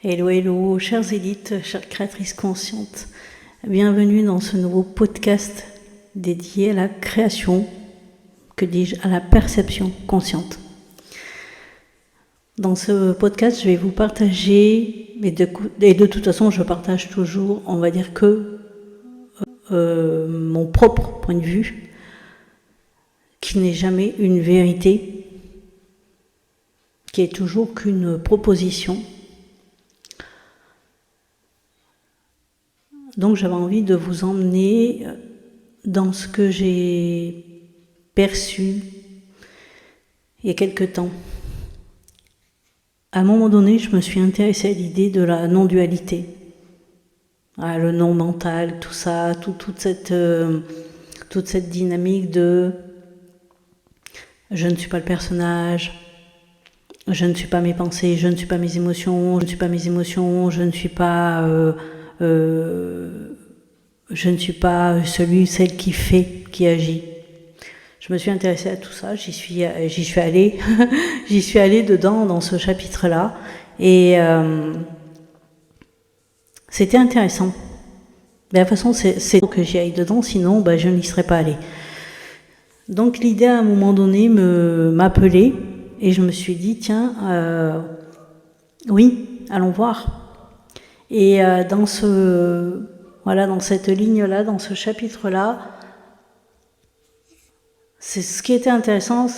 Hello, hello, chères élites, chères créatrices conscientes. Bienvenue dans ce nouveau podcast dédié à la création, que dis-je, à la perception consciente. Dans ce podcast, je vais vous partager, et de toute façon, je partage toujours, on va dire que mon propre point de vue, qui n'est jamais une vérité, qui est toujours qu'une proposition. Donc j'avais envie de vous emmener dans ce que j'ai perçu il y a quelque temps. À un moment donné, je me suis intéressée à l'idée de la non-dualité. Le non mental, tout ça, toute cette dynamique de je ne suis pas le personnage, je ne suis pas mes pensées, je ne suis pas mes émotions, je ne suis pas mes émotions, je ne suis pas celui ou celle qui fait, qui agit. Je me suis intéressée à tout ça, j'y suis allée, j'y suis allée dedans dans ce chapitre-là, et c'était intéressant. De toute façon, c'est que j'y aille dedans, sinon je n'y serais pas allée. Donc l'idée à un moment donné m'appelait, et je me suis dit tiens, oui, allons voir. Et dans cette ligne-là, dans ce chapitre-là, c'est ce qui était intéressant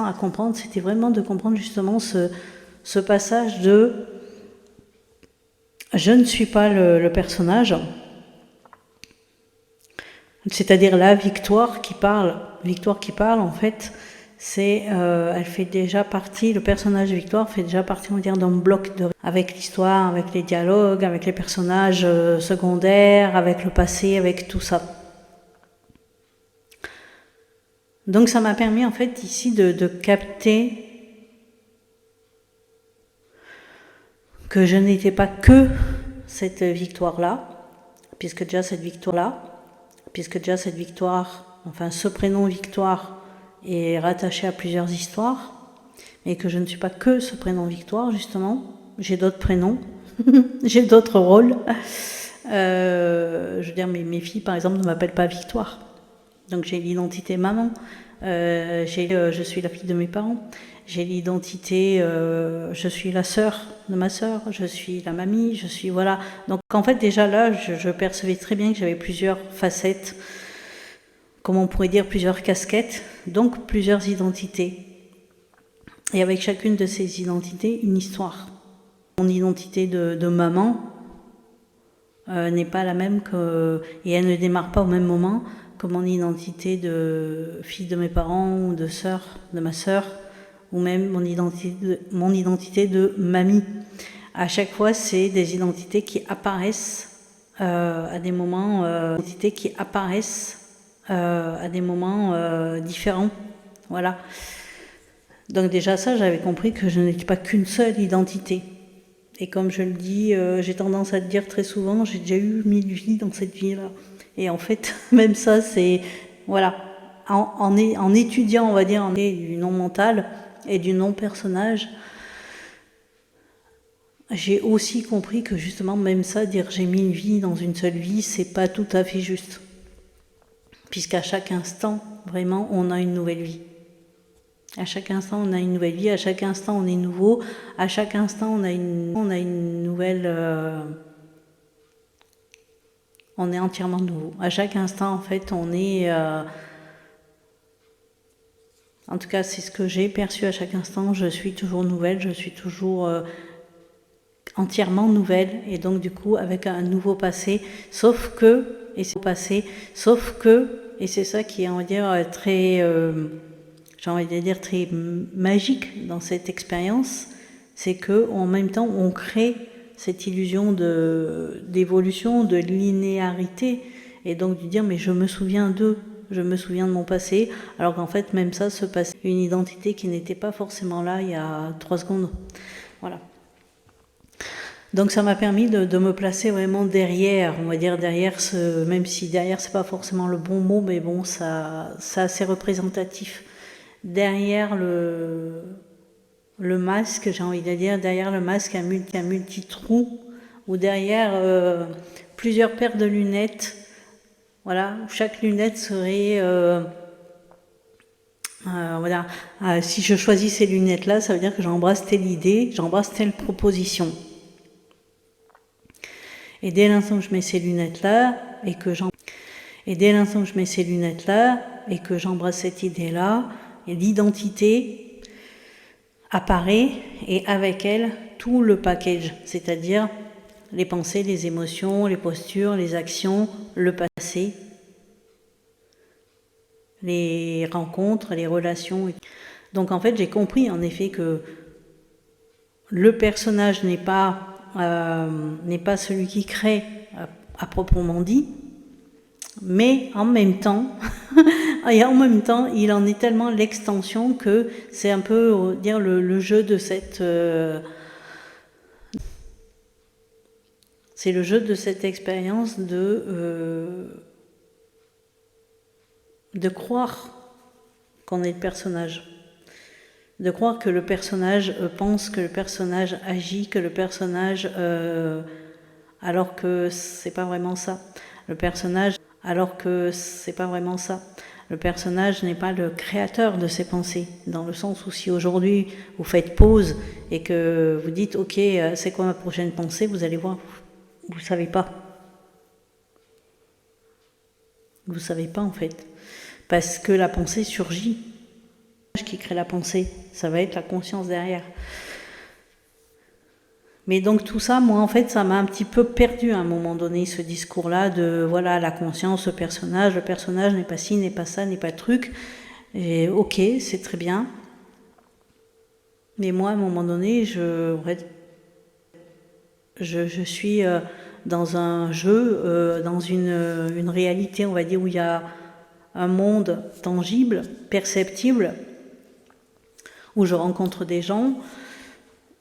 à comprendre, c'était vraiment de comprendre justement ce passage de je ne suis pas le personnage, c'est-à-dire la victoire qui parle en fait, c'est elle fait déjà partie, le personnage Victoire fait déjà partie, on va dire, d'un bloc avec l'histoire, avec les dialogues, avec les personnages secondaires, avec le passé, avec tout ça. Donc ça m'a permis en fait ici de capter que je n'étais pas que cette victoire-là, puisque déjà cette victoire, enfin ce prénom Victoire est rattaché à plusieurs histoires, et que je ne suis pas que ce prénom Victoire, justement. J'ai d'autres prénoms, j'ai d'autres rôles. Je veux dire, mes filles, par exemple, ne m'appellent pas Victoire. Donc j'ai l'identité maman, je suis la fille de mes parents, j'ai l'identité, je suis la sœur de ma sœur, je suis la mamie, je suis, voilà. Donc en fait déjà là, je percevais très bien que j'avais plusieurs facettes, comme on pourrait dire plusieurs casquettes, donc plusieurs identités. Et avec chacune de ces identités, une histoire. Mon identité de maman n'est pas la même et elle ne démarre pas au même moment que mon identité de fille de mes parents ou de sœur de ma sœur, ou même mon identité de mamie. À chaque fois, c'est des identités qui apparaissent à des moments, différents. Voilà. Donc déjà ça, j'avais compris que je n'étais pas qu'une seule identité. Et comme je le dis, j'ai tendance à le dire très souvent, j'ai déjà eu 1000 vies dans cette vie-là. Et en fait, même ça, c'est... Voilà. En étudiant, on va dire, du non mental et du non personnage, j'ai aussi compris que justement, même ça, dire j'ai 1000 vies dans une seule vie, c'est pas tout à fait juste. Puisqu'à chaque instant, vraiment, on a une nouvelle vie. À chaque instant, on a une nouvelle vie. À chaque instant, on est nouveau. À chaque instant, on a une nouvelle... on est entièrement nouveau. À chaque instant, en fait, on est... en tout cas, c'est ce que j'ai perçu à chaque instant. Je suis toujours nouvelle. Je suis toujours entièrement nouvelle. Et donc, du coup, avec un nouveau passé. Sauf que... Et c'est ça qui est, on va dire, très... j'ai envie de dire très magique dans cette expérience, c'est que en même temps on crée cette illusion d'évolution, de linéarité, et donc de dire mais je me souviens de mon passé, alors qu'en fait même ça se passait une identité qui n'était pas forcément là il y a 3 secondes. Voilà. Donc ça m'a permis de me placer vraiment derrière, on va dire derrière même si derrière c'est pas forcément le bon mot, mais bon c'est assez représentatif. Derrière le masque, j'ai envie de dire, derrière le masque, un multi-trou, ou derrière plusieurs paires de lunettes. Voilà, chaque lunette serait... voilà. Si je choisis ces lunettes-là, ça veut dire que j'embrasse telle idée, j'embrasse telle proposition. Et dès l'instant que je mets ces lunettes-là, et dès l'instant que je mets ces lunettes-là, et que j'embrasse cette idée-là, l'identité apparaît, et avec elle, tout le package, c'est-à-dire les pensées, les émotions, les postures, les actions, le passé, les rencontres, les relations. Donc en fait, j'ai compris en effet que le personnage n'est pas celui qui crée à proprement dit, mais en même temps, il en est tellement l'extension que c'est un peu dire le jeu de cette... c'est le jeu de cette expérience de croire qu'on est le personnage. De croire que le personnage pense, que le personnage agit, que le personnage... alors que c'est pas vraiment ça. Le personnage n'est pas le créateur de ses pensées, dans le sens où si aujourd'hui vous faites pause et que vous dites « Ok, c'est quoi ma prochaine pensée ?» vous allez voir, vous ne savez pas. Vous ne savez pas en fait. Parce que la pensée surgit. Qui crée la pensée, ça va être la conscience derrière. Mais donc tout ça, moi en fait, ça m'a un petit peu perdu à un moment donné, ce discours-là de voilà, la conscience, le personnage n'est pas ci, n'est pas ça, n'est pas truc. Et ok, c'est très bien. Mais moi, à un moment donné, je suis dans un jeu, dans une réalité, on va dire, où il y a un monde tangible, perceptible, où je rencontre des gens,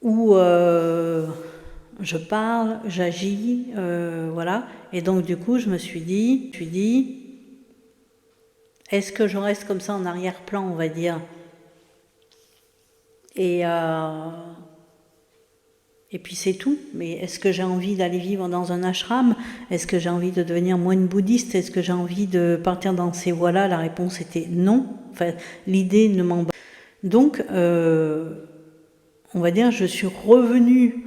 où je parle, j'agis, voilà. Et donc du coup, je me suis dit, est-ce que je reste comme ça en arrière-plan, on va dire, et puis c'est tout. Mais est-ce que j'ai envie d'aller vivre dans un ashram? Est-ce que j'ai envie de devenir moine bouddhiste? Est-ce que j'ai envie de partir dans ces voies-là? La réponse était non. Enfin, l'idée ne m'embarque. Donc, on va dire, je suis revenue,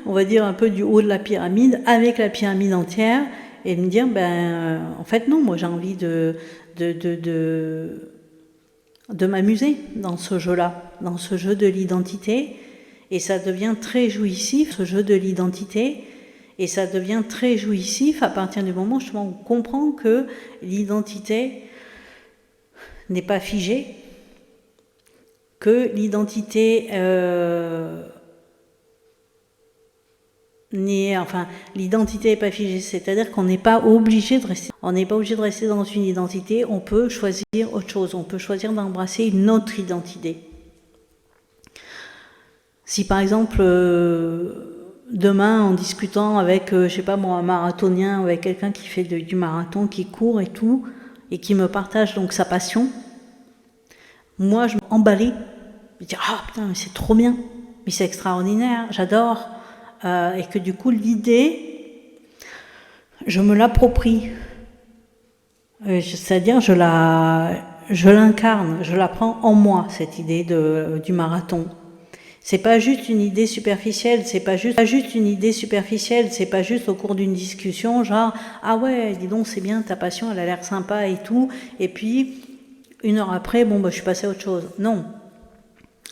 on va dire un peu du haut de la pyramide, avec la pyramide entière, et me dire, en fait non, moi j'ai envie de m'amuser dans ce jeu-là, dans ce jeu de l'identité, et ça devient très jouissif, ce jeu de l'identité, et ça devient très jouissif à partir du moment où on comprend que l'identité n'est pas figée, que l'identité l'identité n'est pas figée, c'est-à-dire qu'on n'est pas obligé de rester. On n'est pas obligé de rester dans une identité. On peut choisir autre chose. On peut choisir d'embrasser une autre identité. Si par exemple demain, en discutant avec, je sais pas moi, un marathonien, avec quelqu'un qui fait du marathon, qui court et tout, et qui me partage donc sa passion, moi je m'emballe. Je me dis, ah putain, mais c'est trop bien, mais c'est extraordinaire, j'adore. Et que du coup, l'idée, je me l'approprie. C'est-à-dire, je l'incarne, je la prends en moi, cette idée du marathon. C'est pas juste une idée superficielle, c'est pas juste une idée superficielle, c'est pas juste au cours d'une discussion, genre, ah ouais, dis donc, c'est bien, ta passion, elle a l'air sympa et tout, et puis, une heure après, bon, je suis passée à autre chose. Non.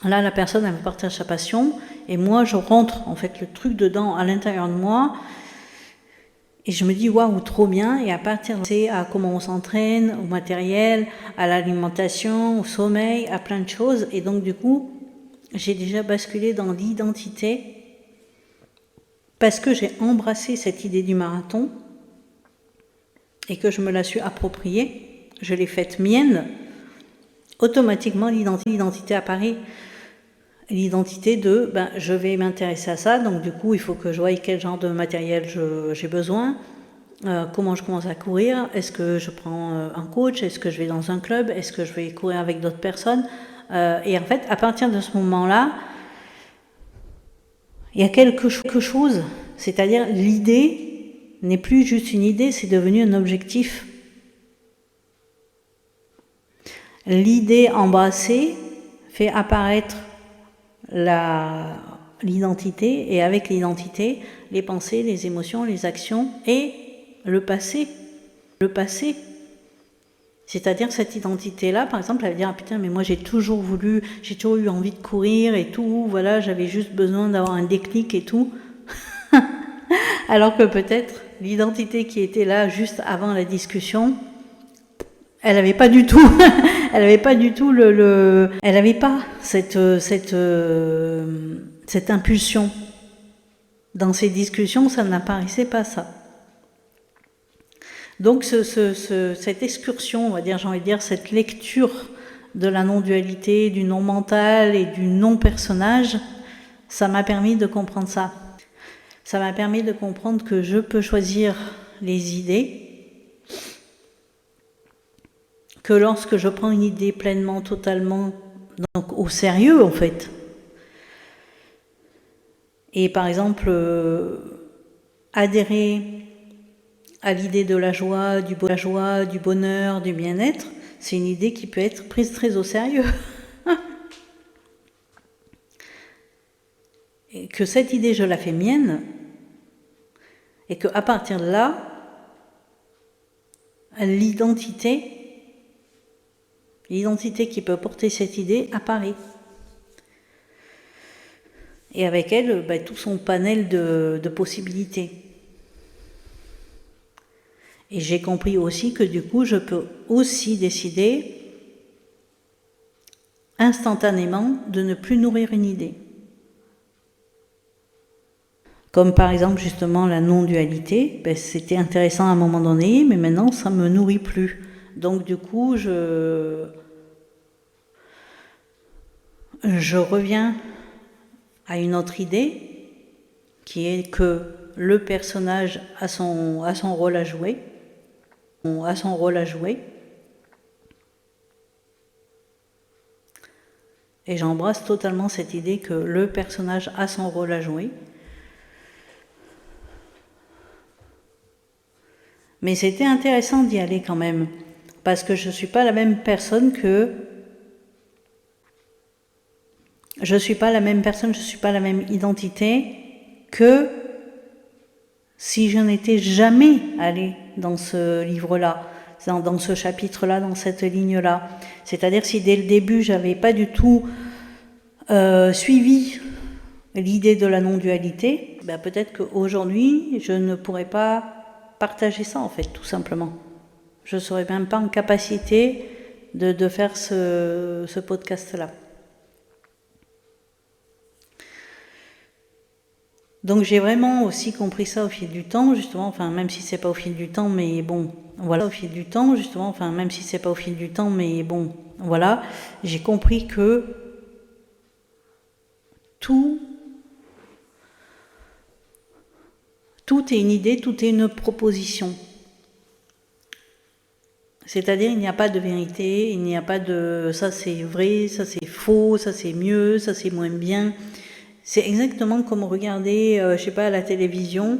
Là, la personne, elle me partage sa passion, et moi, je rentre, en fait, le truc dedans, à l'intérieur de moi, et je me dis, waouh, trop bien, et à partir de c'est à comment on s'entraîne, au matériel, à l'alimentation, au sommeil, à plein de choses, et donc, du coup, j'ai déjà basculé dans l'identité, parce que j'ai embrassé cette idée du marathon, et que je me la suis appropriée, je l'ai faite mienne, automatiquement, l'identité apparaît. L'identité de, je vais m'intéresser à ça, donc du coup, il faut que je voie quel genre de matériel j'ai besoin, comment je commence à courir, est-ce que je prends un coach, est-ce que je vais dans un club, est-ce que je vais courir avec d'autres personnes, et en fait, à partir de ce moment-là, Il y a quelque chose, c'est-à-dire l'idée n'est plus juste une idée, c'est devenu un objectif. L'idée embrassée fait apparaître l'identité, et avec l'identité, les pensées, les émotions, les actions et le passé. Le passé. C'est-à-dire cette identité-là, par exemple, elle va dire, ah putain, mais moi j'ai toujours eu envie de courir et tout, voilà, j'avais juste besoin d'avoir un déclic et tout. Alors que peut-être l'identité qui était là juste avant la discussion, elle n'avait pas du tout, elle n'avait pas du tout elle n'avait pas cette impulsion. Dans ces discussions, ça n'apparaissait pas ça. Donc cette excursion, on va dire, j'ai envie de dire, cette lecture de la non-dualité, du non-mental et du non-personnage, ça m'a permis de comprendre ça. Ça m'a permis de comprendre que je peux choisir les idées, que lorsque je prends une idée pleinement, totalement, donc au sérieux en fait, et par exemple adhérer à l'idée de la joie, du bonheur, du bien-être, c'est une idée qui peut être prise très au sérieux. Et que cette idée, je la fais mienne, et qu'à partir de là, l'identité qui peut porter cette idée apparaît. Et avec elle, tout son panel de possibilités. Et j'ai compris aussi que du coup, je peux aussi décider instantanément de ne plus nourrir une idée. Comme par exemple justement la non-dualité, c'était intéressant à un moment donné, mais maintenant ça me nourrit plus. Donc du coup, je reviens à une autre idée, qui est que le personnage a son rôle à jouer, et j'embrasse totalement cette idée que le personnage a son rôle à jouer. Mais c'était intéressant d'y aller quand même, parce que je ne suis pas la même personne, je ne suis pas la même identité que si je n'étais jamais allée dans ce livre-là, dans ce chapitre-là, dans cette ligne-là. C'est-à-dire si dès le début, j'avais pas du tout suivi l'idée de la non-dualité, peut-être qu'aujourd'hui, je ne pourrais pas partager ça, en fait, tout simplement. Je ne serais même pas en capacité de faire ce podcast-là. Donc j'ai vraiment aussi compris ça au fil du temps, justement, enfin même si c'est pas au fil du temps, mais bon, voilà, au fil du temps, justement, enfin même si c'est pas au fil du temps, mais bon, voilà, j'ai compris que tout est une idée, tout est une proposition. C'est-à-dire, il n'y a pas de vérité, il n'y a pas de ça c'est vrai, ça c'est faux, ça c'est mieux, ça c'est moins bien. C'est exactement comme regarder, je sais pas, à la télévision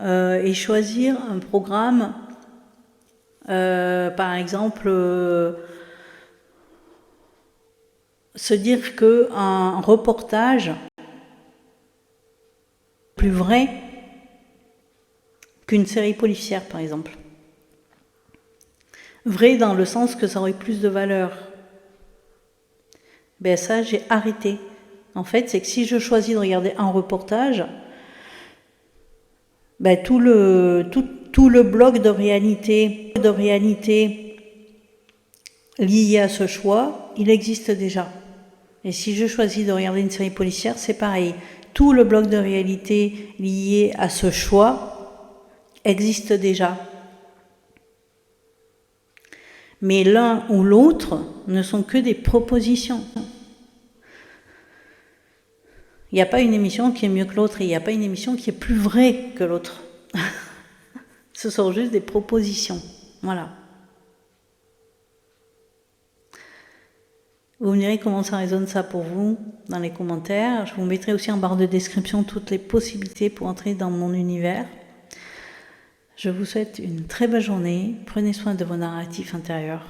et choisir un programme, par exemple, se dire qu'un reportage est plus vrai qu'une série policière, par exemple. Vrai dans le sens que ça aurait plus de valeur. Ça, j'ai arrêté. En fait, c'est que si je choisis de regarder un reportage, tout le bloc de réalité lié à ce choix, il existe déjà. Et si je choisis de regarder une série policière, c'est pareil. Tout le bloc de réalité lié à ce choix existe déjà. Mais l'un ou l'autre ne sont que des propositions. Il n'y a pas une émission qui est mieux que l'autre et il n'y a pas une émission qui est plus vraie que l'autre. Ce sont juste des propositions. Voilà. Vous me direz comment ça résonne ça pour vous dans les commentaires. Je vous mettrai aussi en barre de description toutes les possibilités pour entrer dans mon univers. Je vous souhaite une très belle journée. Prenez soin de vos narratifs intérieurs.